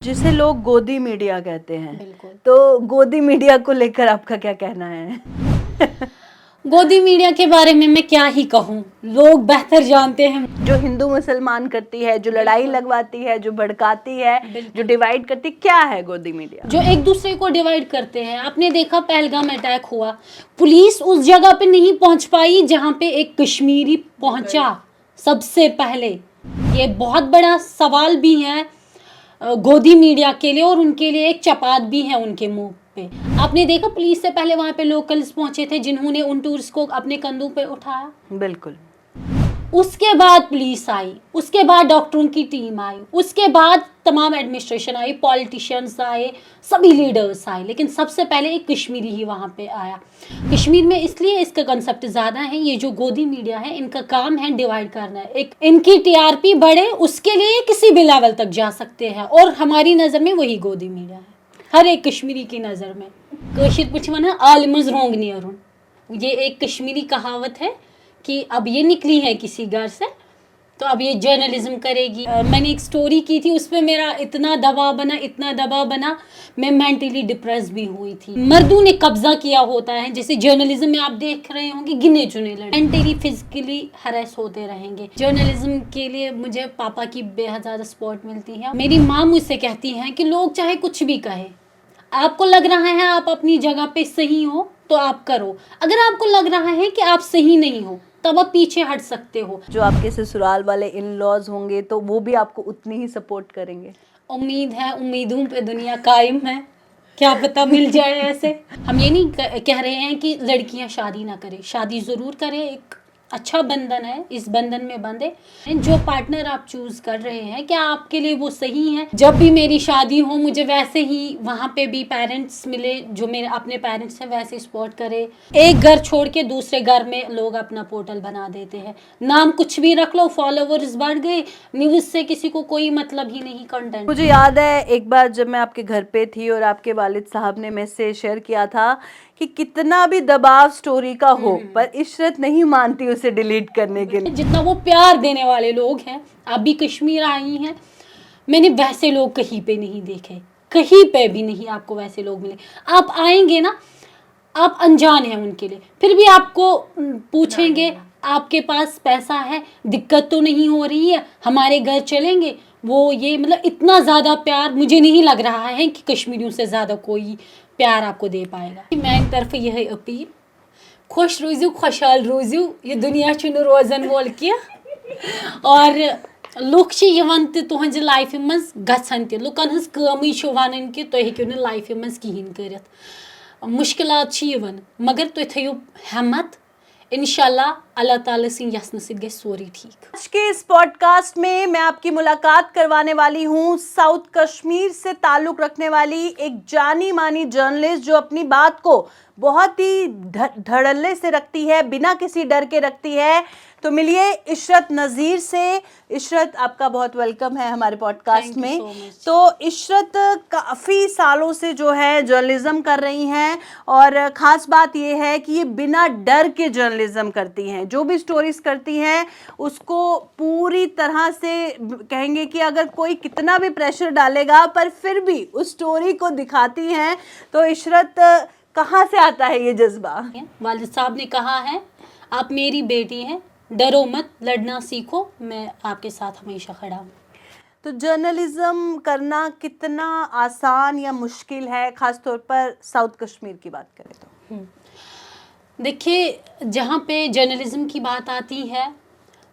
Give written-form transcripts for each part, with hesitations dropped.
जिसे लोग गोदी मीडिया कहते हैं, बिल्कुल। तो गोदी मीडिया को लेकर आपका क्या कहना है? गोदी मीडिया के बारे में मैं क्या ही कहूँ, लोग बेहतर जानते हैं। जो हिंदू मुसलमान करती है, जो लड़ाई लगवाती है, जो भड़काती है, जो डिवाइड करती है, क्या है गोदी मीडिया? जो एक दूसरे को डिवाइड करते हैं। आपने देखा पहलगाम अटैक हुआ, पुलिस उस जगह पे नहीं पहुंच पाई जहां पे एक कश्मीरी पहुंचा सबसे पहले। ये बहुत बड़ा सवाल भी है गोदी मीडिया के लिए, और उनके लिए एक चपात भी है उनके मुंह पे। आपने देखा पुलिस से पहले वहां पे लोकल्स पहुंचे थे जिन्होंने उन टूरिस्ट को अपने कंधों पे उठाया। बिल्कुल। उसके बाद पुलिस आई, उसके बाद डॉक्टरों की टीम आई, उसके बाद तमाम एडमिनिस्ट्रेशन आई, पॉलिटिशियंस आए, सभी लीडर्स आए, लेकिन सबसे पहले एक कश्मीरी ही वहाँ पे आया। कश्मीर में इसलिए इसका कंसेप्ट ज़्यादा है। ये जो गोदी मीडिया है, इनका काम है डिवाइड करना है। एक इनकी टीआरपी बढ़े, उसके लिए किसी भी लेवल तक जा सकते हैं, और हमारी नज़र में वही गोदी मीडिया है, हर एक कश्मीरी की नज़र में। कशिर पुछवाना आलमज रोंग नियरुन, ये एक कश्मीरी कहावत है कि अब ये निकली है किसी घर से, तो अब ये जर्नलिज्म करेगी। मैंने एक स्टोरी की थी, उस पर मेरा इतना दबाव बना, मैं मेंटली डिप्रेस भी हुई थी। मर्दों ने कब्जा किया होता है, जैसे जर्नलिज्म में आप देख रहे होंगे गिने चुने लड़के मेंटली फिजिकली हरेस होते रहेंगे। जर्नलिज्म के लिए मुझे पापा की बेहद ज़्यादा सपोर्ट मिलती है। मेरी माँ मुझसे कहती हैं कि लोग चाहे कुछ भी कहे, आपको लग रहा है आप अपनी जगह पे सही हो तो आप करो, अगर आपको लग रहा है कि आप सही नहीं हो तब आप पीछे हट सकते हो। जो आपके ससुराल वाले इन लॉज होंगे तो वो भी आपको उतनी ही सपोर्ट करेंगे? उम्मीद है, उम्मीदों पे दुनिया कायम है, क्या पता मिल जाए ऐसे। हम ये नहीं कह रहे हैं कि लड़कियां शादी ना करें, शादी ज़रूर करें, एक अच्छा बंधन है, इस बंधन में बंधे। जो पार्टनर आप चूज कर रहे हैं, क्या आपके लिए वो सही है? जब भी मेरी शादी हो, मुझे वैसे ही वहाँ पे भी पेरेंट्स मिले जो मेरे अपने पेरेंट्स हैं, वैसे सपोर्ट करे। एक घर छोड़ के दूसरे घर में लोग अपना पोर्टल बना देते हैं, नाम कुछ भी रख लो, फॉलोवर्स बढ़ गए, न्यूज से किसी को कोई मतलब ही नहीं। कंटेंट मुझे याद है एक बार जब मैं आपके घर पे थी और आपके वालिद साहब ने मैसेज शेयर किया था कि कितना भी दबाव स्टोरी का हो पर इशरत नहीं मानती उसे डिलीट करने के लिए। जितना वो प्यार देने वाले लोग हैं, आप भी कश्मीर आई हैं, मैंने वैसे लोग कहीं पे नहीं देखे, कहीं पे भी नहीं आपको वैसे लोग मिले। आप आएंगे ना, आप अनजान हैं उनके लिए, फिर भी आपको पूछेंगे आपके पास पैसा है, दिक्कत तो नहीं हो रही है, हमारे घर चलेंगे। वो ये मतलब इतना ज़्यादा प्यार मुझे नहीं लग रहा है कि कश्मीरियों से ज़्यादा कोई प्यार आपको दे पाएगा। मेरी तरफ यह अपील, खुश रोजू खुशहाल रोजू, ये दुनिया चुन रोजन वोल किया, और लुक तुहज लाइफ मज गन त लुकन हज कमी वन कि तुम हेक्यो न लाइफ मज कहें कर, मुश्किलात मगर तुम थो हिम्मत, इंशाल्लाह अल्लाह ताला सिंह यसन से गए सोरी ठीक। आज के इस पॉडकास्ट में मैं आपकी मुलाकात करवाने वाली हूँ साउथ कश्मीर से ताल्लुक रखने वाली एक जानी मानी जर्नलिस्ट जो अपनी बात को बहुत ही धड़ल्ले से रखती है, बिना किसी डर के रखती है। तो मिलिए इशरत नज़ीर से। इशरत, आपका बहुत वेलकम है हमारे पॉडकास्ट में। तो इशरत काफ़ी सालों से जो है जर्नलिज्म कर रही हैं, और ख़ास बात ये है कि ये बिना डर के जर्नलिज्म करती हैं। जो भी स्टोरीज करती हैं उसको पूरी तरह से कहेंगे कि अगर कोई कितना भी प्रेशर डालेगा पर फिर भी उस स्टोरी को दिखाती हैं। तो इशरत, कहाँ से आता है ये जज्बा? वालिद साहब ने कहा है आप मेरी बेटी हैं, डरो मत, लड़ना सीखो, मैं आपके साथ हमेशा खड़ा हूँ। तो जर्नलिज्म करना कितना आसान या मुश्किल है, ख़ास तौर पर साउथ कश्मीर की बात करें तो? देखिए, जहाँ पे जर्नलिज्म की बात आती है,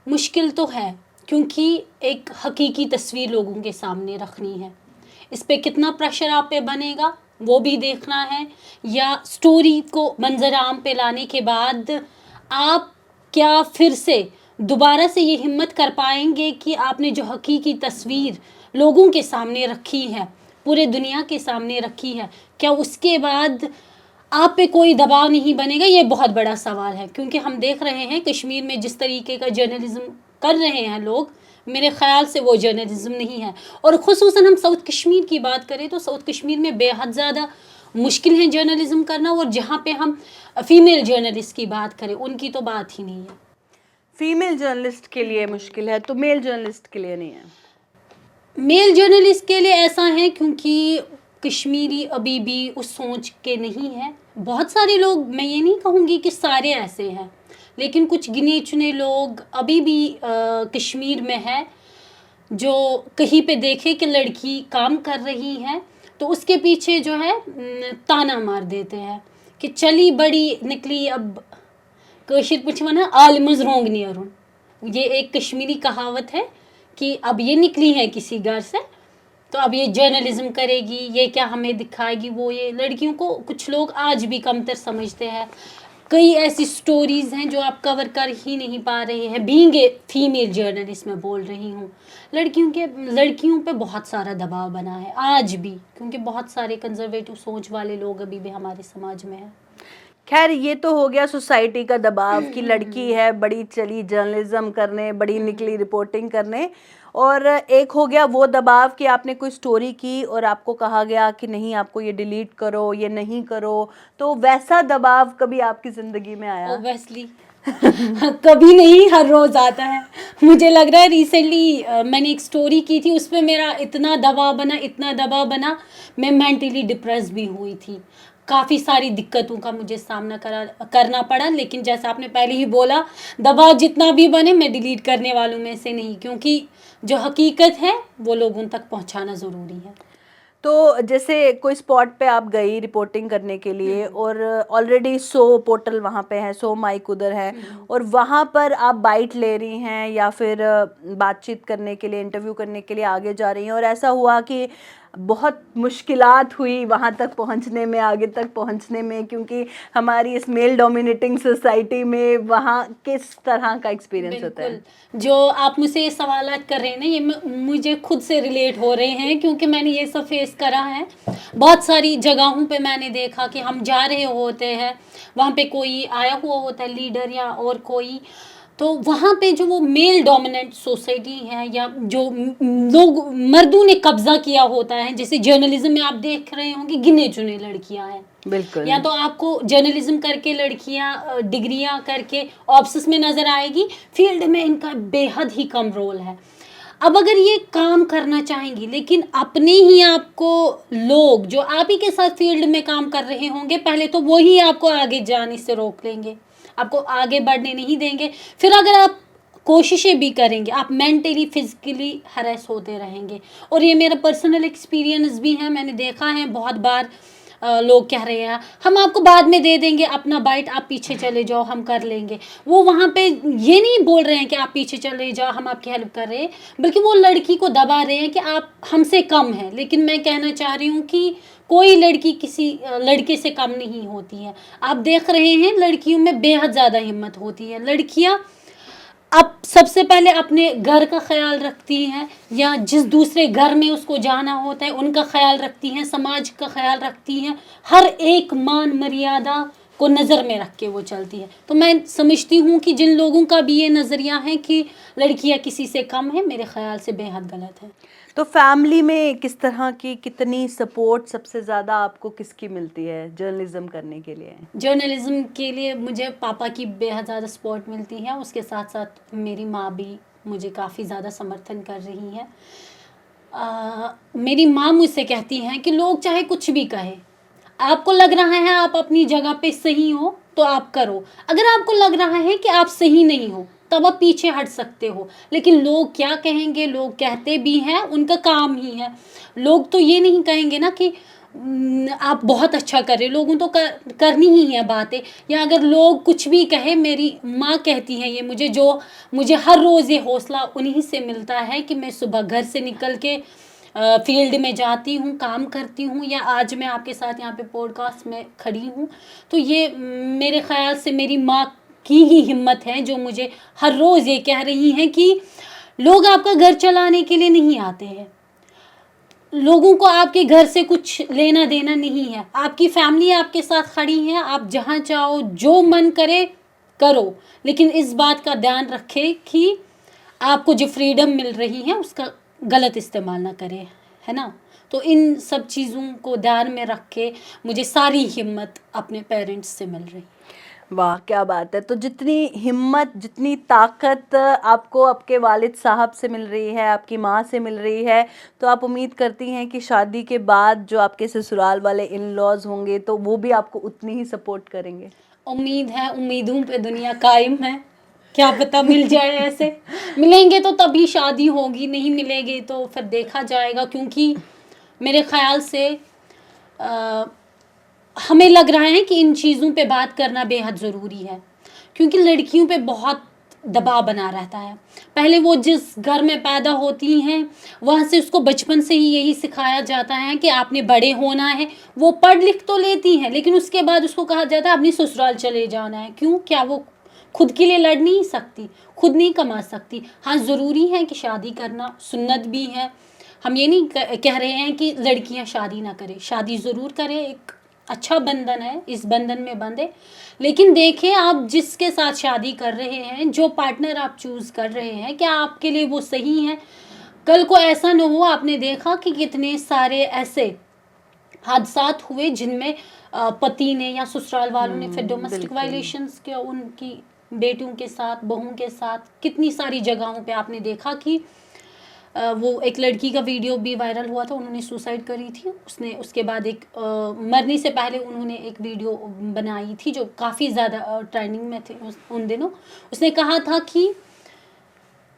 मुश्किल तो है, क्योंकि एक हकीकी तस्वीर लोगों के सामने रखनी है। इस पे कितना प्रेशर आप पे बनेगा वो भी देखना है, या स्टोरी को मंजर आम पे लाने के बाद आप क्या फिर से दोबारा से ये हिम्मत कर पाएंगे कि आपने जो हकीकी तस्वीर लोगों के सामने रखी है, पूरे दुनिया के सामने रखी है, क्या उसके बाद आप पे कोई दबाव नहीं बनेगा? ये बहुत बड़ा सवाल है, क्योंकि हम देख रहे हैं कश्मीर में जिस तरीके का जर्नलिज्म कर रहे हैं लोग, मेरे ख़्याल से वो जर्नलिज्म नहीं है। और ख़ुसूसन हम साउथ कश्मीर की बात करें तो साउथ कश्मीर में बेहद ज़्यादा मुश्किल है जर्नलिज्म करना, और जहाँ पे हम फीमेल जर्नलिस्ट की बात करें उनकी तो बात ही नहीं है। फीमेल जर्नलिस्ट के लिए मुश्किल है तो मेल जर्नलिस्ट के लिए नहीं है? मेल जर्नलिस्ट के लिए ऐसा है क्योंकि कश्मीरी अभी भी उस सोच के नहीं है। बहुत सारे लोग, मैं ये नहीं कहूँगी कि सारे ऐसे हैं, लेकिन कुछ गिने चुने लोग अभी भी कश्मीर में है जो कहीं पे देखे कि लड़की काम कर रही है तो उसके पीछे जो है ताना मार देते हैं कि चली बड़ी निकली अब कशिर पुछवन है आलमज रोंग नियरुन। ये एक कश्मीरी कहावत है कि अब ये निकली है किसी घर से तो अब ये जर्नलिज्म करेगी, ये क्या हमें दिखाएगी, वो ये लड़कियों को कुछ लोग आज भी कमतर समझते हैं। कई ऐसी स्टोरीज हैं जो आप कवर कर ही नहीं पा रहे हैं। बीइंग ए फीमेल जर्नलिस्ट मैं बोल रही हूँ, लड़कियों पे बहुत सारा दबाव बना है आज भी, क्योंकि बहुत सारे कंजर्वेटिव सोच वाले लोग अभी भी हमारे समाज में हैं। खैर ये तो हो गया सोसाइटी का दबाव कि लड़की है, बड़ी चली जर्नलिज्म करने, बड़ी निकली रिपोर्टिंग करने, और एक हो गया वो दबाव कि आपने कोई स्टोरी की और आपको कहा गया कि नहीं आपको ये डिलीट करो, ये नहीं करो, तो वैसा दबाव कभी आपकी ज़िंदगी में आया? ओब्वियसली कभी नहीं, हर रोज आता है। मुझे लग रहा है रिसेंटली मैंने एक स्टोरी की थी, उस पर मेरा इतना दबाव बना, मैं मेंटली डिप्रेस भी हुई थी। काफ़ी सारी दिक्कतों का मुझे सामना करना पड़ा, लेकिन जैसा आपने पहले ही बोला, दबाव जितना भी बने मैं डिलीट करने वालों में से नहीं, क्योंकि जो हकीकत है वो लोगों तक पहुंचाना ज़रूरी है। तो जैसे कोई स्पॉट पे आप गई रिपोर्टिंग करने के लिए और ऑलरेडी 100 पोर्टल वहाँ पे है, 100 माइक उधर है, और वहाँ पर आप बाइट ले रही हैं या फिर बातचीत करने के लिए, इंटरव्यू करने के लिए आगे जा रही हैं, और ऐसा हुआ कि बहुत मुश्किलात हुई वहाँ तक पहुँचने में, आगे तक पहुँचने में, क्योंकि हमारी इस मेल डोमिनेटिंग सोसाइटी में वहाँ किस तरह का एक्सपीरियंस होता है? जो आप मुझसे ये सवाल कर रहे हैं ना, ये मुझे खुद से रिलेट हो रहे हैं, क्योंकि मैंने ये सब फेस करा है। बहुत सारी जगहों पे मैंने देखा कि हम जा रहे होते हैं, वहाँ पे कोई आया हुआ होता है लीडर या और कोई, तो वहाँ पे जो वो मेल डोमिनेंट सोसाइटी है या जो लोग मर्दों ने कब्जा किया होता है, जैसे जर्नलिज्म में आप देख रहे होंगे गिने चुने लड़कियां हैं, बिल्कुल, या तो आपको जर्नलिज्म करके लड़कियां डिग्रियां करके ऑफिस में नजर आएगी, फील्ड में इनका बेहद ही कम रोल है। अब अगर ये काम करना चाहेंगी, लेकिन अपने ही आपको लोग जो आप ही के साथ फील्ड में काम कर रहे होंगे, पहले तो वो ही आपको आगे जाने से रोक लेंगे, आपको आगे बढ़ने नहीं देंगे। फिर अगर आप कोशिशें भी करेंगे, आप मेंटली फिजिकली हरेस होते रहेंगे। और ये मेरा पर्सनल एक्सपीरियंस भी है, मैंने देखा है बहुत बार लोग कह रहे हैं हम आपको बाद में दे देंगे अपना बाइट, आप पीछे चले जाओ, हम कर लेंगे। वो वहाँ पे ये नहीं बोल रहे हैं कि आप पीछे चले जाओ, हम आपकी हेल्प कर रहे हैं, बल्कि वो लड़की को दबा रहे हैं कि आप हमसे कम हैं। लेकिन मैं कहना चाह रही हूँ कि कोई लड़की किसी लड़के से कम नहीं होती है। आप देख रहे हैं लड़कियों में बेहद ज़्यादा हिम्मत होती है। लड़कियाँ अब सबसे पहले अपने घर का ख्याल रखती हैं, या जिस दूसरे घर में उसको जाना होता है उनका ख्याल रखती हैं, समाज का ख्याल रखती हैं, हर एक मान मर्यादा को नज़र में रख के वो चलती है। तो मैं समझती हूँ कि जिन लोगों का भी ये नज़रिया है कि लड़कियाँ किसी से कम है, मेरे ख्याल से बेहद गलत है। तो फैमिली में किस तरह की, कितनी सपोर्ट सबसे ज़्यादा आपको किसकी मिलती है जर्नलिज्म करने के लिए? जर्नलिज्म के लिए मुझे पापा की बेहद ज़्यादा सपोर्ट मिलती है, उसके साथ साथ मेरी माँ भी मुझे काफ़ी ज़्यादा समर्थन कर रही है। मेरी माँ मुझसे कहती हैं कि लोग चाहे कुछ भी कहे, आपको लग रहा है आप अपनी जगह पे सही हो तो आप करो, अगर आपको लग रहा है कि आप सही नहीं हो तब आप पीछे हट सकते हो, लेकिन लोग क्या कहेंगे, लोग कहते भी हैं, उनका काम ही है। लोग तो ये नहीं कहेंगे ना कि आप बहुत अच्छा कर रहे हो, लोगों तो करनी ही है बातें। या अगर लोग कुछ भी कहे, मेरी माँ कहती हैं ये मुझे हर रोज़ ये हौसला उन्हीं से मिलता है कि मैं सुबह घर से निकल के फील्ड में जाती हूँ, काम करती हूँ, या आज मैं आपके साथ यहाँ पे पॉडकास्ट में खड़ी हूँ। तो ये मेरे ख्याल से मेरी माँ की ही हिम्मत है जो मुझे हर रोज़ ये कह रही हैं कि लोग आपका घर चलाने के लिए नहीं आते हैं, लोगों को आपके घर से कुछ लेना देना नहीं है, आपकी फैमिली आपके साथ खड़ी है, आप जहाँ चाहो जो मन करे करो, लेकिन इस बात का ध्यान रखें कि आपको जो फ्रीडम मिल रही है उसका गलत इस्तेमाल ना करें, है ना। तो इन सब चीज़ों को ध्यान में रख के मुझे सारी हिम्मत अपने पेरेंट्स से मिल रही। वाह क्या बात है। तो जितनी हिम्मत, जितनी ताकत आपको आपके वालिद साहब से मिल रही है, आपकी माँ से मिल रही है, तो आप उम्मीद करती हैं कि शादी के बाद जो आपके ससुराल वाले इन लॉज होंगे तो वो भी आपको उतनी ही सपोर्ट करेंगे। उम्मीद है, उम्मीदों पे दुनिया कायम है। क्या पता मिल जाए ऐसे। मिलेंगे तो तभी शादी होगी, नहीं मिलेंगे तो फिर देखा जाएगा। क्योंकि मेरे ख्याल से अ, हमें लग रहा है कि इन चीज़ों पे बात करना बेहद ज़रूरी है, क्योंकि लड़कियों पे बहुत दबाव बना रहता है। पहले वो जिस घर में पैदा होती हैं वहाँ से उसको बचपन से ही यही सिखाया जाता है कि आपने बड़े होना है। वो पढ़ लिख तो लेती हैं, लेकिन उसके बाद उसको कहा जाता है अपनी ससुराल चले जाना है। क्यों? क्या वो खुद के लिए लड़ नहीं सकती, खुद नहीं कमा सकती? हाँ, ज़रूरी है कि शादी करना सुन्नत भी है। हम ये नहीं कह रहे हैं कि लड़कियां शादी ना करें, शादी ज़रूर करें, एक अच्छा बंधन है, इस बंधन में बंधे। लेकिन देखें आप जिसके साथ शादी कर रहे हैं, जो पार्टनर आप चूज़ कर रहे हैं, क्या आपके लिए वो सही है? कल को ऐसा न हो, आपने देखा कि कितने सारे ऐसे हादसात हुए जिनमें पति ने या ससुराल वालों ने फिर डोमेस्टिक बिल्कुल। वायलेशंस के उनकी बेटियों के साथ, बहुओं के साथ, कितनी सारी जगहों पे आपने देखा कि वो एक लड़की का वीडियो भी वायरल हुआ था, उन्होंने सुसाइड करी थी। उसने उसके बाद एक मरने से पहले उन्होंने एक वीडियो बनाई थी जो काफ़ी ज़्यादा ट्रेंडिंग में थे उन दिनों। उसने कहा था कि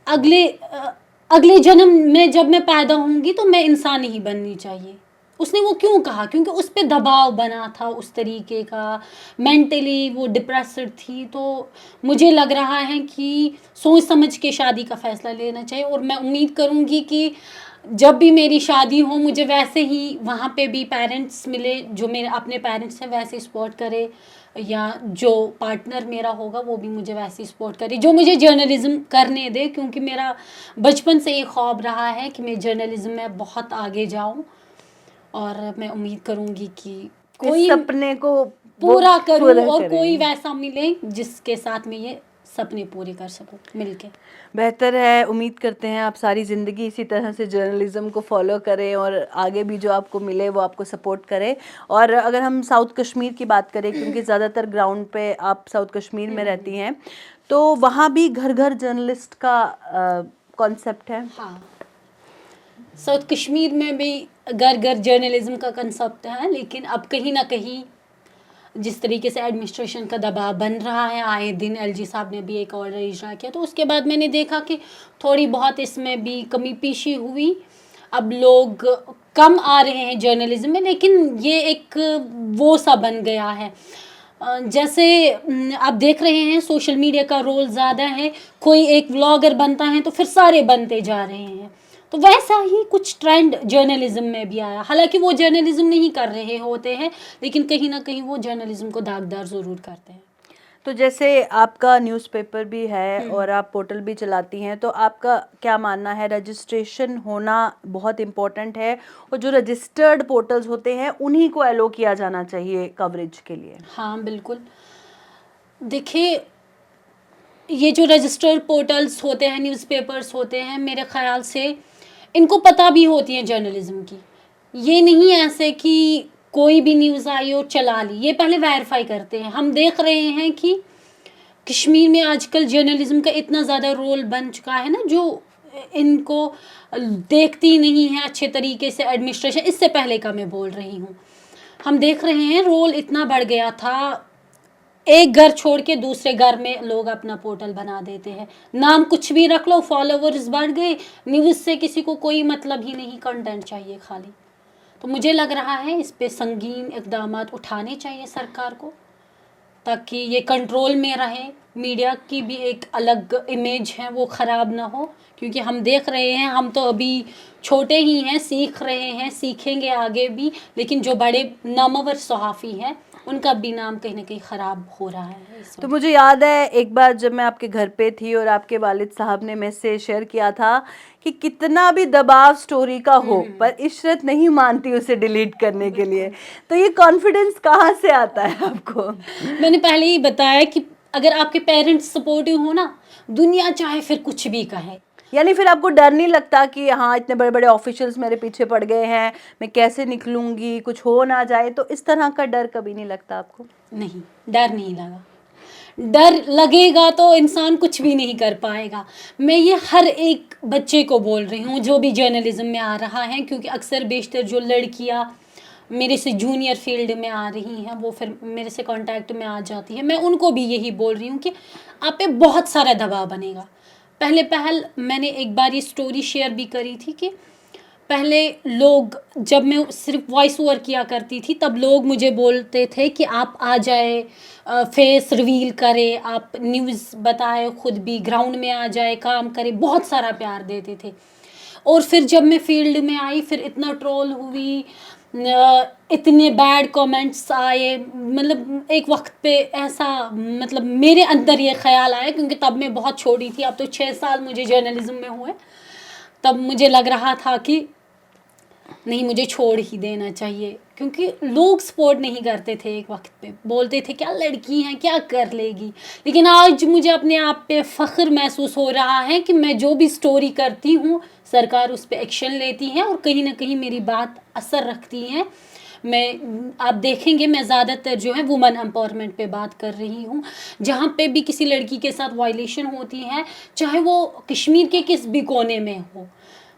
अगले जन्म में जब मैं पैदा होंगी तो मैं इंसान ही बननी चाहिए। उसने वो क्यों कहा? क्योंकि उस पे दबाव बना था उस तरीके का, मेंटली वो डिप्रेस्ड थी। तो मुझे लग रहा है कि सोच समझ के शादी का फ़ैसला लेना चाहिए। और मैं उम्मीद करूँगी कि जब भी मेरी शादी हो मुझे वैसे ही वहाँ पे भी पेरेंट्स मिले, जो मेरे अपने पेरेंट्स हैं वैसे सपोर्ट करे, या जो पार्टनर मेरा होगा वो भी मुझे वैसे ही सपोर्ट करे, जो मुझे जर्नलिज़्म करने दे। क्योंकि मेरा बचपन से ये ख्वाब रहा है कि मैं जर्नलिज़्म में बहुत आगे जाऊँ, और मैं उम्मीद करूँगी कि इस कोई सपने को वो पूरा करूँ पूरा और करेंगे। कोई वैसा मिले जिसके साथ मैं ये सपने पूरे कर सकूँ मिलके। बेहतर है। उम्मीद करते हैं आप सारी ज़िंदगी इसी तरह से जर्नलिज्म को फॉलो करें और आगे भी जो आपको मिले वो आपको सपोर्ट करे। और अगर हम साउथ कश्मीर की बात करें, क्योंकि ज़्यादातर ग्राउंड पे आप साउथ कश्मीर में रहती हैं, तो वहाँ भी घर घर जर्नलिस्ट का कॉन्सेप्ट है। हाँ, साउथ कश्मीर में भी घर घर जर्नलिज्म का कंसेप्ट है, लेकिन अब कहीं ना कहीं जिस तरीके से एडमिनिस्ट्रेशन का दबाव बन रहा है, आए दिन एलजी साहब ने भी एक ऑर्डर इजरा किया, तो उसके बाद मैंने देखा कि थोड़ी बहुत इसमें भी कमी पेशी हुई। अब लोग कम आ रहे हैं जर्नलिज्म में, लेकिन ये एक वो सा बन गया है। जैसे आप देख रहे हैं सोशल मीडिया का रोल ज़्यादा है, कोई एक व्लॉगर बनता है तो फिर सारे बनते जा रहे हैं। तो वैसा ही कुछ ट्रेंड जर्नलिज्म में भी आया। हालांकि वो जर्नलिज्म नहीं कर रहे होते हैं, लेकिन कहीं ना कहीं वो जर्नलिज्म को दागदार ज़रूर करते हैं। तो जैसे आपका न्यूज़पेपर भी है और आप पोर्टल भी चलाती हैं, तो आपका क्या मानना है? रजिस्ट्रेशन होना बहुत इम्पोर्टेंट है और जो रजिस्टर्ड पोर्टल्स होते हैं उन्हीं को एलो किया जाना चाहिए कवरेज के लिए। हाँ बिल्कुल। देखिए, ये जो रजिस्टर्ड पोर्टल्स होते हैं, न्यूज़पेपर्स होते हैं, मेरे ख्याल से इनको पता भी होती है जर्नलिज्म की। ये नहीं ऐसे कि कोई भी न्यूज़ आई और चला ली, ये पहले वेरीफाई करते हैं। हम देख रहे हैं कि कश्मीर में आजकल जर्नलिज्म का इतना ज़्यादा रोल बन चुका है ना, जो इनको देखती नहीं है अच्छे तरीके से एडमिनिस्ट्रेशन। इससे पहले का मैं बोल रही हूँ, हम देख रहे हैं रोल इतना बढ़ गया था, एक घर छोड़ के दूसरे घर में लोग अपना पोर्टल बना देते हैं, नाम कुछ भी रख लो, फॉलोवर्स बढ़ गए, न्यूज़ से किसी को कोई मतलब ही नहीं, कंटेंट चाहिए खाली। तो मुझे लग रहा है इस पे संगीन इक़दाम उठाने चाहिए सरकार को, ताकि ये कंट्रोल में रहे। मीडिया की भी एक अलग इमेज है, वो ख़राब ना हो। क्योंकि हम देख रहे हैं, हम तो अभी छोटे ही हैं, सीख रहे हैं, सीखेंगे आगे भी, लेकिन जो बड़े नामवर सहाफ़ी हैं उनका भी नाम कहीं ना कहीं ख़राब हो रहा है। तो मुझे याद है एक बार जब मैं आपके घर पे थी और आपके वालिद साहब ने मैसेज शेयर किया था कि कितना भी दबाव स्टोरी का हो पर इशरत नहीं मानती उसे डिलीट करने के लिए। तो ये कॉन्फिडेंस कहाँ से आता है आपको? मैंने पहले ही बताया कि अगर आपके पेरेंट्स सपोर्टिव हो ना, दुनिया चाहे फिर कुछ भी कहे। यानी फिर आपको डर नहीं लगता कि हाँ इतने बड़े बड़े ऑफिशियल्स मेरे पीछे पड़ गए हैं, मैं कैसे निकलूंगी, कुछ हो ना जाए, तो इस तरह का डर कभी नहीं लगता आपको? नहीं, डर नहीं लगा। डर लगेगा तो इंसान कुछ भी नहीं कर पाएगा। मैं ये हर एक बच्चे को बोल रही हूँ जो भी जर्नलिज्म में आ रहा है, क्योंकि अक्सर बेशतर जो लड़कियाँ मेरे से जूनियर फील्ड में आ रही हैं वो फिर मेरे से कांटेक्ट में आ जाती है, मैं उनको भी यही बोल रही हूँ कि आप पे बहुत सारा दबाव बनेगा। पहल मैंने एक बार ये स्टोरी शेयर भी करी थी कि पहले लोग, जब मैं सिर्फ वॉइस ओवर किया करती थी तब लोग मुझे बोलते थे कि आप आ जाए, फेस रिवील करें, आप न्यूज़ बताए, खुद भी ग्राउंड में आ जाए, काम करें, बहुत सारा प्यार देते थे। और फिर जब मैं फील्ड में आई फिर इतना ट्रोल हुई, इतने बैड कमेंट्स आए, मतलब एक वक्त पे ऐसा, मतलब मेरे अंदर ये ख्याल आया, क्योंकि तब मैं बहुत छोटी थी, अब तो 6 साल मुझे जर्नलिज्म में हुए, तब मुझे लग रहा था कि नहीं, मुझे छोड़ ही देना चाहिए, क्योंकि लोग सपोर्ट नहीं करते थे। एक वक्त पे बोलते थे क्या लड़की हैं, क्या कर लेगी। लेकिन आज मुझे अपने आप पे फ़ख्र महसूस हो रहा है कि मैं जो भी स्टोरी करती हूँ सरकार उस पर एक्शन लेती है और कहीं ना कहीं मेरी बात असर रखती है। आप देखेंगे मैं ज़्यादातर जो है वुमेन एम्पावरमेंट पे बात कर रही हूँ। जहाँ पे भी किसी लड़की के साथ वायलेशन होती है, चाहे वो कश्मीर के किस भी कोने में हो,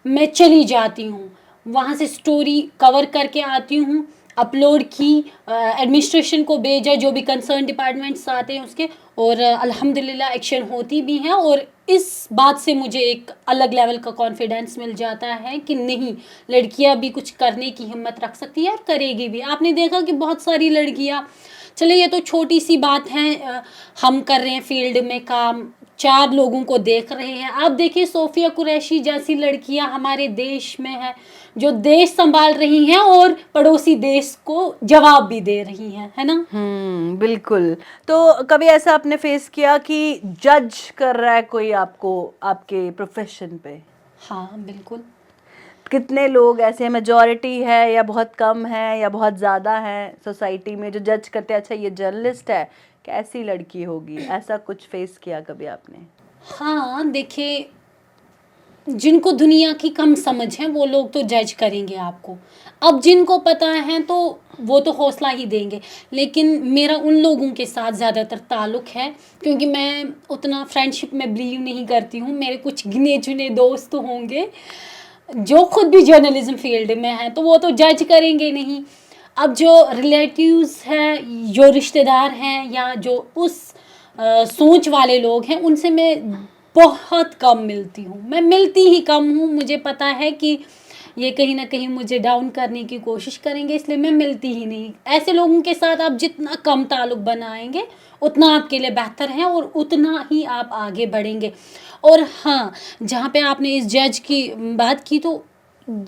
मैं चली जाती हूँ, वहाँ से स्टोरी कवर करके आती हूँ, अपलोड की, एडमिनिस्ट्रेशन को भेजा, जो भी कंसर्न डिपार्टमेंट्स आते हैं उसके, और अल्हम्दुलिल्लाह एक्शन होती भी हैं। और इस बात से मुझे एक अलग लेवल का कॉन्फिडेंस मिल जाता है कि नहीं, लड़कियां भी कुछ करने की हिम्मत रख सकती है और करेगी भी। आपने देखा कि बहुत सारी लड़कियां, चले ये तो छोटी सी बात है, हम कर रहे हैं फील्ड में काम, 4 लोगों को देख रहे हैं। आप देखिए सोफिया कुरैशी जैसी लड़कियां हमारे देश में हैं, जो देश संभाल रही हैं और पड़ोसी देश को जवाब भी दे रही हैं, है ना। बिल्कुल। तो कभी ऐसा आपने फेस किया कि जज कर रहा है कोई आपको आपके प्रोफेशन पे? हाँ बिल्कुल। कितने लोग ऐसे हैं, मेजॉरिटी है या बहुत कम है या बहुत ज़्यादा है सोसाइटी में जो जज करते हैं, अच्छा ये जर्नलिस्ट है, कैसी लड़की होगी? ऐसा कुछ फेस किया कभी आपने? हाँ देखिए, जिनको दुनिया की कम समझ है वो लोग तो जज करेंगे आपको। अब जिनको पता है तो वो तो हौसला ही देंगे, लेकिन मेरा उन लोगों के साथ ज़्यादातर ताल्लुक़ है, क्योंकि मैं उतना फ्रेंडशिप में बिलीव नहीं करती हूँ। मेरे कुछ गिने चुने दोस्त होंगे जो खुद भी जर्नलिज्म फील्ड में हैं, तो वो तो जज करेंगे नहीं। अब जो रिलेटिव्स हैं, जो रिश्तेदार हैं, या जो उस सोच वाले लोग हैं, उनसे मैं बहुत कम मिलती हूँ। मैं मिलती ही कम हूँ। मुझे पता है कि ये कहीं ना कहीं मुझे डाउन करने की कोशिश करेंगे, इसलिए मैं मिलती ही नहीं। ऐसे लोगों के साथ आप जितना कम ताल्लुक़ बनाएंगे उतना आपके लिए बेहतर है और उतना ही आप आगे बढ़ेंगे। और हाँ, जहाँ पे आपने इस जज की बात की, तो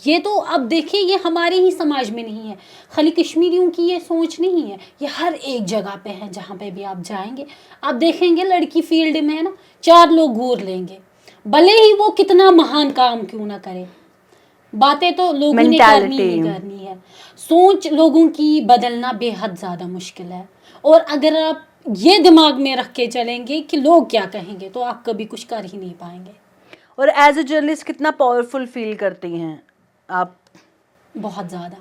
ये तो अब देखिए, ये हमारे ही समाज में नहीं है, खाली कश्मीरियों की ये सोच नहीं है, ये हर एक जगह पे है। जहाँ पे भी आप जाएंगे आप देखेंगे लड़की फील्ड में है ना, 4 लोग घूर लेंगे, भले ही वो कितना महान काम क्यों ना करे। बातें तो लोगों ने करनी ही करनी है। सोच लोगों की बदलना बेहद ज़्यादा मुश्किल है, और अगर आप ये दिमाग में रख के चलेंगे कि लोग क्या कहेंगे, तो आप कभी कुछ कर ही नहीं पाएंगे। और एज ए जर्नलिस्ट कितना पावरफुल फील करती हैं आप? बहुत ज़्यादा।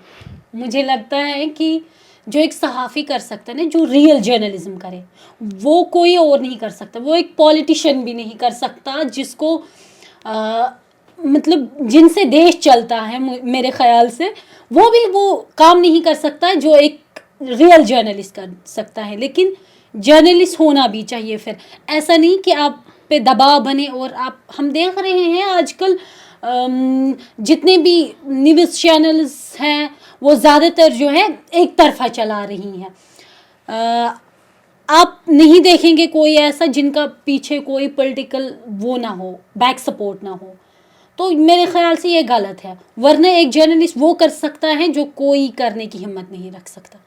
मुझे लगता है कि जो एक सहाफ़ी कर सकता है ना, जो रियल जर्नलिज्म करे, वो कोई और नहीं कर सकता। वो एक पॉलिटिशियन भी नहीं कर सकता, जिसको मतलब जिनसे देश चलता है, मेरे ख्याल से वो भी वो काम नहीं कर सकता जो एक रियल जर्नलिस्ट कर सकता है। लेकिन जर्नलिस्ट होना भी चाहिए। फिर ऐसा नहीं कि आप पे दबाव बने। और हम देख रहे हैं आजकल जितने भी न्यूज़ चैनल्स हैं वो ज़्यादातर जो है एक तरफा चला रही हैं। आप नहीं देखेंगे कोई ऐसा जिनका पीछे कोई पॉलिटिकल वो ना हो, बैक सपोर्ट ना हो। तो मेरे ख्याल से ये गलत है। वरना एक जर्नलिस्ट वो कर सकता है जो कोई करने की हिम्मत नहीं रख सकता।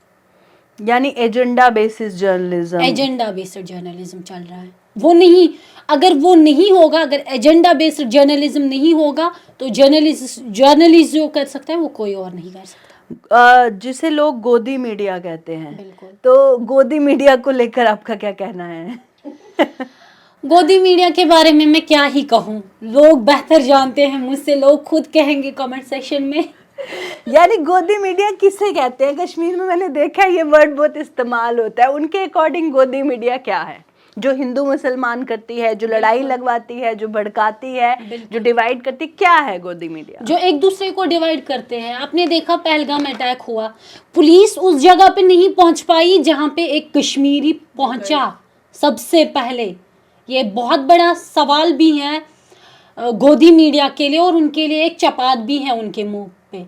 यानी agenda basis journalism, agenda based journalism चल रहा है। वो नहीं, अगर वो नहीं होगा, अगर एजेंडा बेस्ड जर्नलिज्म नहीं होगा, तो जर्नलिस्ट जो कर सकता है वो कोई और नहीं कर सकता। जिसे लोग गोदी मीडिया कहते हैं। बिल्कुल। तो गोदी मीडिया को लेकर आपका क्या कहना है? गोदी मीडिया के बारे में मैं क्या ही कहूँ, लोग बेहतर जानते हैं मुझसे। लोग खुद कहेंगे कमेंट सेक्शन में। यानी गोदी मीडिया किसे कहते हैं? कश्मीर में मैंने देखा है ये वर्ड बहुत इस्तेमाल होता है। उनके अकॉर्डिंग गोदी मीडिया क्या है? जो हिंदू मुसलमान करती है, जो लड़ाई लगवाती है, जो भड़काती है, बिल्कुल। जो डिवाइड करती है, क्या है गोदी मीडिया? जो एक दूसरे को डिवाइड करते हैं। आपने देखा पहलगाम अटैक हुआ, पुलिस उस जगह पे नहीं पहुंच पाई जहां पे एक कश्मीरी पहुंचा सबसे पहले। ये बहुत बड़ा सवाल भी है गोदी मीडिया के लिए, और उनके लिए एक चपात भी है उनके मुंह पे।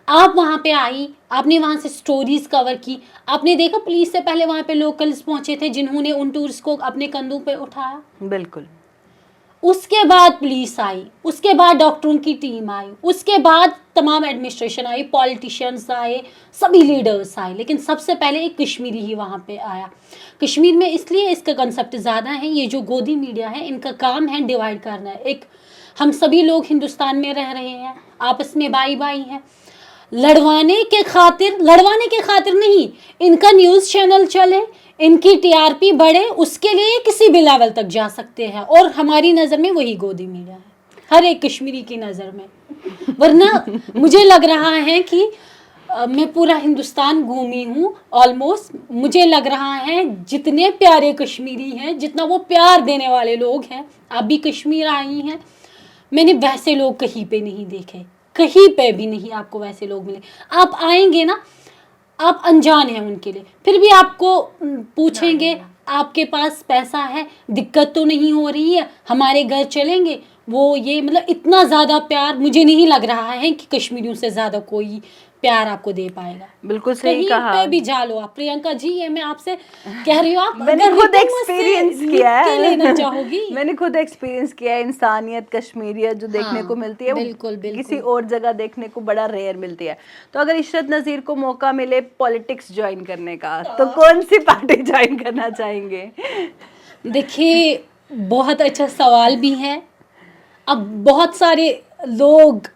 आप वहां पे आई, आपने वहां से स्टोरीज कवर की, आपने देखा पुलिस से पहले वहां पे लोकल्स पहुंचे थे जिन्होंने उन टूरिस्ट को अपने कंधों पे उठाया। बिल्कुल। उसके बाद पुलिस आई, उसके बाद डॉक्टरों की टीम आई, उसके बाद तमाम एडमिनिस्ट्रेशन आई, पॉलिटिशियंस आए, सभी लीडर्स आए, लेकिन सबसे पहले एक कश्मीरी ही वहाँ पे आया। कश्मीर में इसलिए इसका कंसेप्ट ज़्यादा है, ये जो गोदी मीडिया है इनका काम है डिवाइड करना है। एक हम सभी लोग हिंदुस्तान में रह रहे हैं, आपस में भाई भाई हैं, लड़वाने के खातिर नहीं, इनका न्यूज़ चैनल चले, इनकी टीआरपी बढ़े, उसके लिए किसी भी लेवल तक जा सकते हैं। और हमारी नज़र में वही गोदी मीडिया है, हर एक कश्मीरी की नज़र में। वरना मुझे लग रहा है कि मैं पूरा हिंदुस्तान घूमी हूँ ऑलमोस्ट, मुझे लग रहा है जितने प्यारे कश्मीरी हैं, जितना वो प्यार देने वाले लोग हैं, आप भी कश्मीर आई हैं, मैंने वैसे लोग कहीं पे नहीं देखे, कहीं पे भी नहीं आपको वैसे लोग मिले। आप आएंगे ना, आप अनजान हैं उनके लिए, फिर भी आपको पूछेंगे आपके पास पैसा है, दिक्कत तो नहीं हो रही है, हमारे घर चलेंगे, वो ये मतलब इतना ज़्यादा प्यार मुझे नहीं लग रहा है कि कश्मीरियों से ज़्यादा कोई प्यार आपको दे पाएगा। बिल्कुल सही कहीं कहा। पे भी जा लो आप, प्रियंका जी ये मैं आपसे कह रही हूँ, आप मैंने अगर खुद रिटर्न मुझसे एक्सपीरियंस लिख किया के लेना है। चाहोगी। मैंने खुद एक्सपीरियंस किया है, इंसानियत, कश्मीरियत जो देखने हाँ, को मिलती है वो बिल्कुल, बिल्कुल। किसी और जगह देखने को बड़ा रेयर मिलती है। तो अगर इशरत नज़ीर को मौका मिले पॉलिटिक्स ज्वाइन करने का, तो कौन सी पार्टी ज्वाइन करना चाहेंगे? देखिए, बहुत अच्छा सवाल भी है। अब बहुत सारे लोग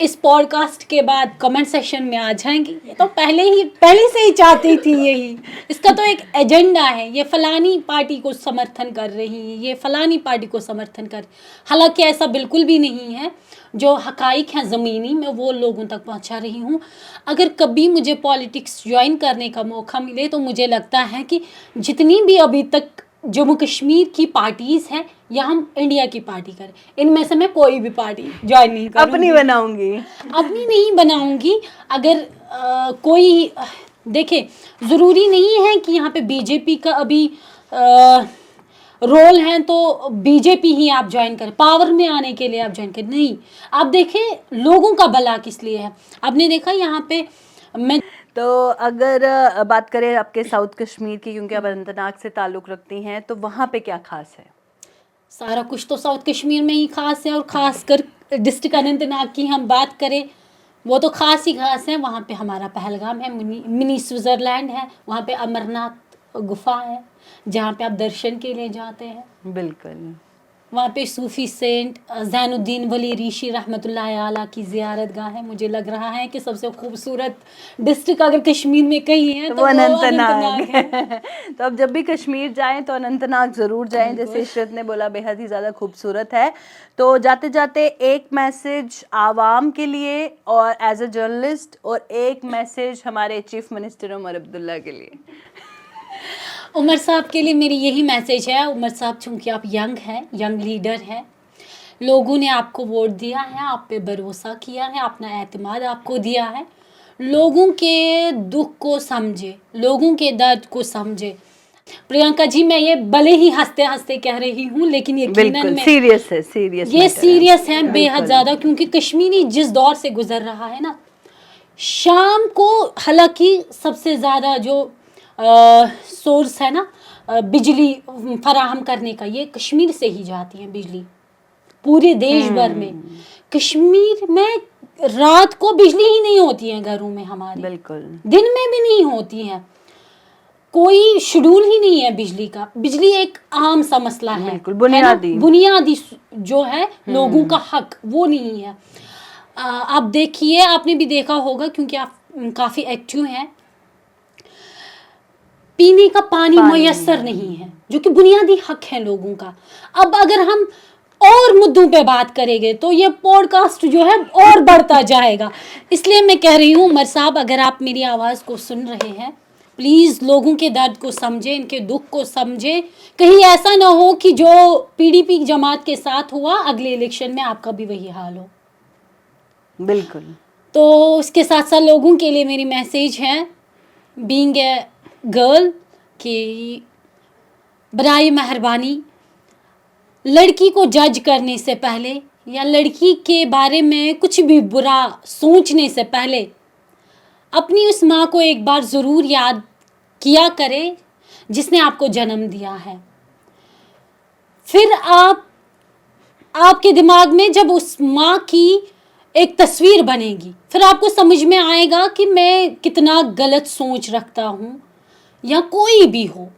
इस पॉडकास्ट के बाद कमेंट सेक्शन में आ जाएंगे, ये तो पहले से ही चाहती थी यही, इसका तो एक एजेंडा है, ये फलानी पार्टी को समर्थन कर रही है, ये फलानी पार्टी को समर्थन कर। हालांकि ऐसा बिल्कुल भी नहीं है, जो हकाइक हैं ज़मीनी मैं वो लोगों तक पहुंचा रही हूं। अगर कभी मुझे पॉलिटिक्स ज्वाइन करने का मौका मिले तो मुझे लगता है कि जितनी भी अभी तक जम्मू कश्मीर की पार्टीज हैं या हम इंडिया की पार्टी करें, इनमें से मैं कोई भी पार्टी ज्वाइन नहीं करूँगी। अपनी बनाऊंगी? अपनी नहीं बनाऊंगी। अगर कोई देखे, ज़रूरी नहीं है कि यहाँ पे बीजेपी का अभी रोल है तो बीजेपी ही आप ज्वाइन करें, पावर में आने के लिए आप ज्वाइन करें, नहीं। आप देखें लोगों का भला किस लिए है। आपने देखा यहाँ पे मैं तो अगर बात करें आपके साउथ कश्मीर की, क्योंकि आप अनंतनाग से ताल्लुक़ रखती हैं, तो वहाँ पे क्या खास है? सारा कुछ तो साउथ कश्मीर में ही खास है, और ख़ासकर डिस्ट्रिक्ट अनंतनाग की हम बात करें वो तो खास ही खास है। वहाँ पे हमारा पहलगाम है, मिनी स्विट्ज़रलैंड है, वहाँ पे अमरनाथ गुफा है जहाँ पे आप दर्शन के लिए जाते हैं। बिल्कुल। वहाँ पे सूफ़ी सेंट ज़ैनुद्दीन वली ऋषि रहमतुल्लाह आला की ज़ियारत गाह है। मुझे लग रहा है कि सबसे खूबसूरत डिस्ट्रिक्ट अगर कश्मीर में कहीं है तो वो अनंतनाग है। तो अब जब भी कश्मीर जाएं तो अनंतनाग ज़रूर जाएं, जैसे इशरत ने बोला बेहद ही ज़्यादा खूबसूरत है। तो जाते जाते एक मैसेज आवाम के लिए और एज अ जर्नलिस्ट, और एक मैसेज हमारे चीफ मिनिस्टर उमर अब्दुल्ला के लिए। उमर साहब के लिए मेरी यही मैसेज है। उमर साहब चूँकि आप यंग हैं, यंग लीडर हैं, लोगों ने आपको वोट दिया है, आप पे भरोसा किया है, अपना एतमाद आपको दिया है, लोगों के दुख को समझे, लोगों के दर्द को समझे। प्रियंका जी मैं ये भले ही हंसते हंसते कह रही हूँ, लेकिन यकीनन में सीरियस है, सीरियस ये सीरियस है बेहद ज़्यादा, क्योंकि कश्मीरी जिस दौर से गुजर रहा है ना, शाम को हालांकि सबसे ज़्यादा जो सोर्स है ना बिजली फराहम करने का, ये कश्मीर से ही जाती है बिजली पूरे देश भर में। कश्मीर में रात को बिजली ही नहीं होती है घरों में हमारे, बिल्कुल दिन में भी नहीं होती है, कोई शेड्यूल ही नहीं है बिजली का। बिजली एक आम सा मसला है, बिल्कुल बुनियादी जो है लोगों का हक, वो नहीं है। आप देखिए, आपने भी देखा होगा क्योंकि आप काफ़ी एक्टिव हैं, पीने का पानी मुयस्सर नहीं है, जो कि बुनियादी हक है लोगों का। अब अगर हम और मुद्दों पे बात करेंगे तो ये पॉडकास्ट जो है और बढ़ता जाएगा, इसलिए मैं कह रही हूँ उमर साहब, अगर आप मेरी आवाज़ को सुन रहे हैं, प्लीज़ लोगों के दर्द को समझे, इनके दुख को समझे। कहीं ऐसा ना हो कि जो पीडीपी जमात के साथ हुआ अगले इलेक्शन में आपका भी वही हाल हो। बिल्कुल। तो उसके साथ साथ लोगों के लिए मेरी मैसेज है, बीइंग ए गर्ल, कि बराए मेहरबानी लड़की को जज करने से पहले या लड़की के बारे में कुछ भी बुरा सोचने से पहले अपनी उस माँ को एक बार ज़रूर याद किया करे जिसने आपको जन्म दिया है। फिर आपके दिमाग में जब उस माँ की एक तस्वीर बनेगी, फिर आपको समझ में आएगा कि मैं कितना गलत सोच रखता हूँ, या कोई भी हो।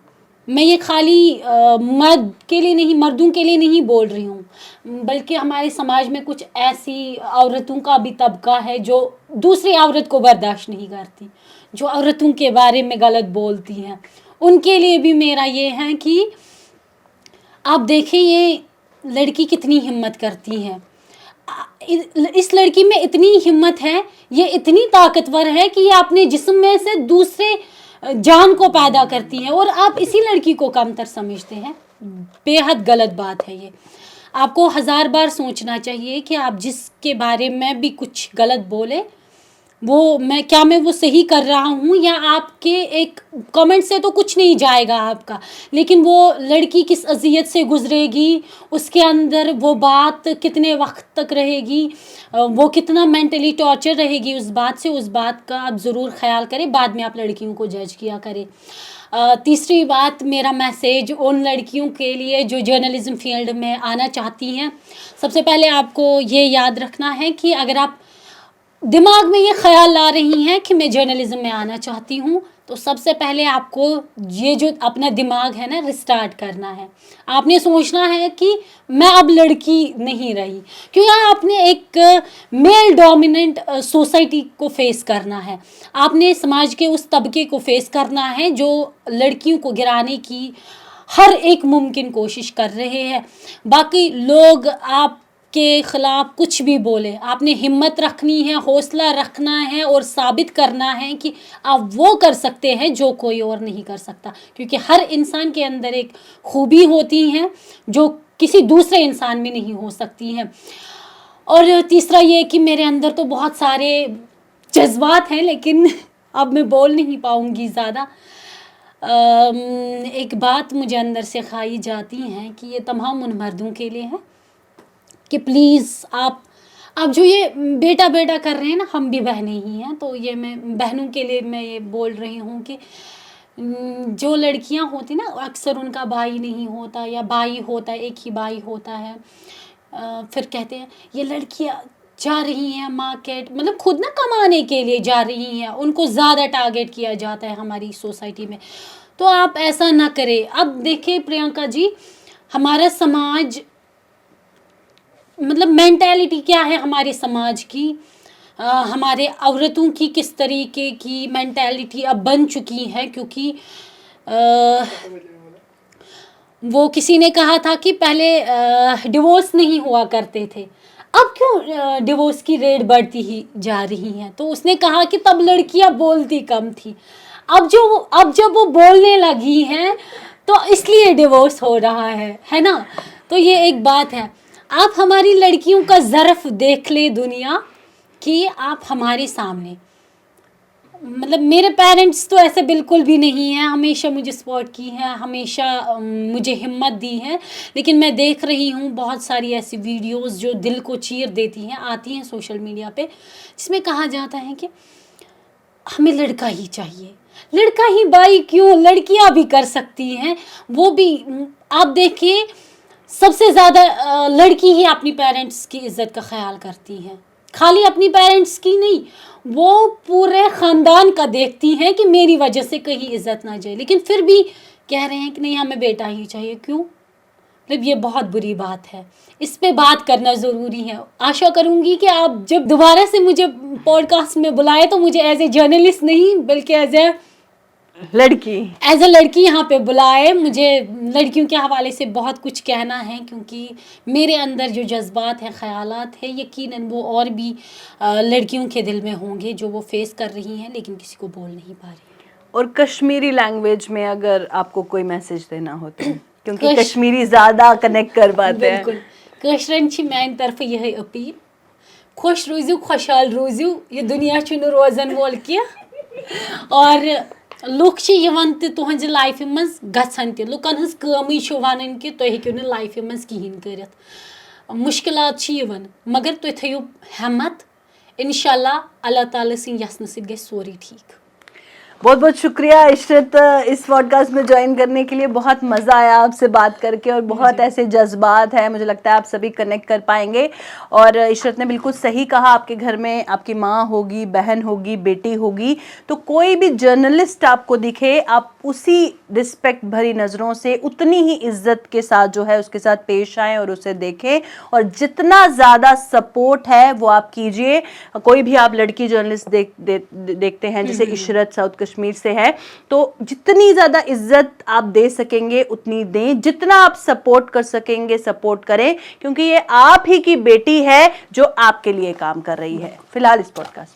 मैं ये खाली मर्द के लिए नहीं, मर्दों के लिए नहीं बोल रही हूँ, बल्कि हमारे समाज में कुछ ऐसी औरतों का भी तबका है जो दूसरी औरत को बर्दाश्त नहीं करती, जो औरतों के बारे में गलत बोलती हैं। उनके लिए भी मेरा ये है कि आप देखें ये लड़की कितनी हिम्मत करती है। इस लड़की में इतनी हिम्मत है, ये इतनी ताकतवर है कि ये अपने जिस्म में से दूसरे जान को पैदा करती है, और आप इसी लड़की को कमतर समझते हैं। बेहद गलत बात है ये। आपको 1000 बार सोचना चाहिए कि आप जिसके बारे में भी कुछ गलत बोले, वो मैं वो सही कर रहा हूँ, या आपके एक कमेंट से तो कुछ नहीं जाएगा आपका, लेकिन वो लड़की किस अजियत से गुजरेगी, उसके अंदर वो बात कितने वक्त तक रहेगी, वो कितना मेंटली टॉर्चर रहेगी उस बात का आप ज़रूर ख्याल करें। बाद में आप लड़कियों को जज किया करें। तीसरी बात, मेरा मैसेज उन लड़कियों के लिए जो जर्नलिज्म फील्ड में आना चाहती हैं, सबसे पहले आपको ये याद रखना है कि अगर आप दिमाग में ये ख्याल ला रही हैं कि मैं जर्नलिज्म में आना चाहती हूँ, तो सबसे पहले आपको ये जो अपना दिमाग है ना, रिस्टार्ट करना है। आपने सोचना है कि मैं अब लड़की नहीं रही, क्योंकि आपने एक मेल डोमिनेंट सोसाइटी को फेस करना है। आपने समाज के उस तबके को फेस करना है जो लड़कियों को गिराने की हर एक मुमकिन कोशिश कर रहे हैं। बाकी लोग आप के ख़िलाफ़ कुछ भी बोले, आपने हिम्मत रखनी है, हौसला रखना है, और साबित करना है कि आप वो कर सकते हैं जो कोई और नहीं कर सकता, क्योंकि हर इंसान के अंदर एक खूबी होती हैं जो किसी दूसरे इंसान में नहीं हो सकती हैं। और तीसरा ये कि मेरे अंदर तो बहुत सारे जज्बात हैं, लेकिन अब मैं बोल नहीं पाऊँगी ज़्यादा। एक बात मुझे अंदर से खाई जाती हैं कि ये तमाम उन मर्दों के लिए है कि प्लीज़ आप जो ये बेटा बेटा कर रहे हैं ना, हम भी बहनें ही हैं, तो ये मैं बहनों के लिए मैं ये बोल रही हूँ कि जो लड़कियाँ होती ना, अक्सर उनका भाई नहीं होता, या भाई होता है, एक ही भाई होता है। फिर कहते हैं ये लड़कियाँ जा रही हैं मार्केट, मतलब खुद ना कमाने के लिए जा रही हैं, उनको ज़्यादा टारगेट किया जाता है हमारी सोसाइटी में। तो आप ऐसा ना करें। अब देखिए प्रियंका जी, हमारा समाज, मतलब मेंटालिटी क्या है हमारे समाज की, हमारे औरतों की किस तरीके की मेंटालिटी अब बन चुकी है, क्योंकि वो किसी ने कहा था कि पहले डिवोर्स नहीं हुआ करते थे, अब क्यों डिवोर्स की रेट बढ़ती ही जा रही हैं। तो उसने कहा कि तब लड़कियां बोलती कम थी, अब जब वो बोलने लगी हैं तो इसलिए डिवोर्स हो रहा है ना। तो ये एक बात है। आप हमारी लड़कियों का ज़र्फ देख ले दुनिया, कि आप हमारे सामने, मतलब मेरे पेरेंट्स तो ऐसे बिल्कुल भी नहीं हैं, हमेशा मुझे सपोर्ट की है, हमेशा मुझे हिम्मत दी है, लेकिन मैं देख रही हूँ बहुत सारी ऐसी वीडियोस जो दिल को चीर देती हैं, आती हैं सोशल मीडिया पे, जिसमें कहा जाता है कि हमें लड़का ही चाहिए, लड़का ही भाई क्यों, लड़कियाँ भी कर सकती हैं। वो भी आप देखिए, सबसे ज़्यादा लड़की ही अपनी पेरेंट्स की इज़्ज़त का ख्याल करती हैं, खाली अपनी पेरेंट्स की नहीं, वो पूरे ख़ानदान का देखती हैं कि मेरी वजह से कहीं इज़्ज़त ना जाए, लेकिन फिर भी कह रहे हैं कि नहीं हमें बेटा ही चाहिए। क्यों? मतलब ये बहुत बुरी बात है, इस पे बात करना ज़रूरी है। आशा करूँगी कि आप जब दोबारा से मुझे पॉडकास्ट में बुलाए तो मुझे एज ए जर्नलिस्ट नहीं, बल्कि एज ए लड़की यहाँ पे बुलाए। मुझे लड़कियों के हवाले से बहुत कुछ कहना है, क्योंकि मेरे अंदर जो जज्बात हैं, ख़यालात हैं, यकीनन वो और भी लड़कियों के दिल में होंगे जो वो फेस कर रही हैं, लेकिन किसी को बोल नहीं पा रही। और कश्मीरी लैंग्वेज में अगर आपको कोई मैसेज देना हो तो, क्योंकि कश- कश्मीरी ज्यादा कनेक्ट कर पाते हैं। बिल्कुल कशरन छी मान तरफ यह अपील खुश रोजू खुशहाल रोजू ये दुनिया छुन रोजन वोल की और लुक छ यवन त तुहंज लाइफ मज गछन त लुकन हंस कमी छ वनन कि तुम हेकु न लाइफ मज किहिन करित मुश्किलात छ यवन मगर तुम थयु हिम्मत इंशाल्लाह अल्लाह ताला सिंह यसन से गए सोरी ठीक। बहुत बहुत शुक्रिया इशरत इस पॉडकास्ट में ज्वाइन करने के लिए। बहुत मज़ा आया आपसे बात करके और बहुत ऐसे जज्बात हैं, मुझे लगता है आप सभी कनेक्ट कर पाएंगे। और इशरत ने बिल्कुल सही कहा, आपके घर में आपकी माँ होगी, बहन होगी, बेटी होगी, तो कोई भी जर्नलिस्ट आपको दिखे आप उसी रिस्पेक्ट भरी नज़रों से उतनी ही इज्जत के साथ जो है उसके साथ पेश आएँ और उसे देखें, और जितना ज़्यादा सपोर्ट है वो आप कीजिए। कोई भी आप लड़की जर्नलिस्ट देखते हैं जैसे इशरत साउथ कश्मीर से है, तो जितनी ज़्यादा इज्जत आप दे सकेंगे उतनी दें, जितना आप सपोर्ट कर सकेंगे सपोर्ट करें, क्योंकि ये आप ही की बेटी है जो आपके लिए काम कर रही है। फिलहाल इस पॉडकास्ट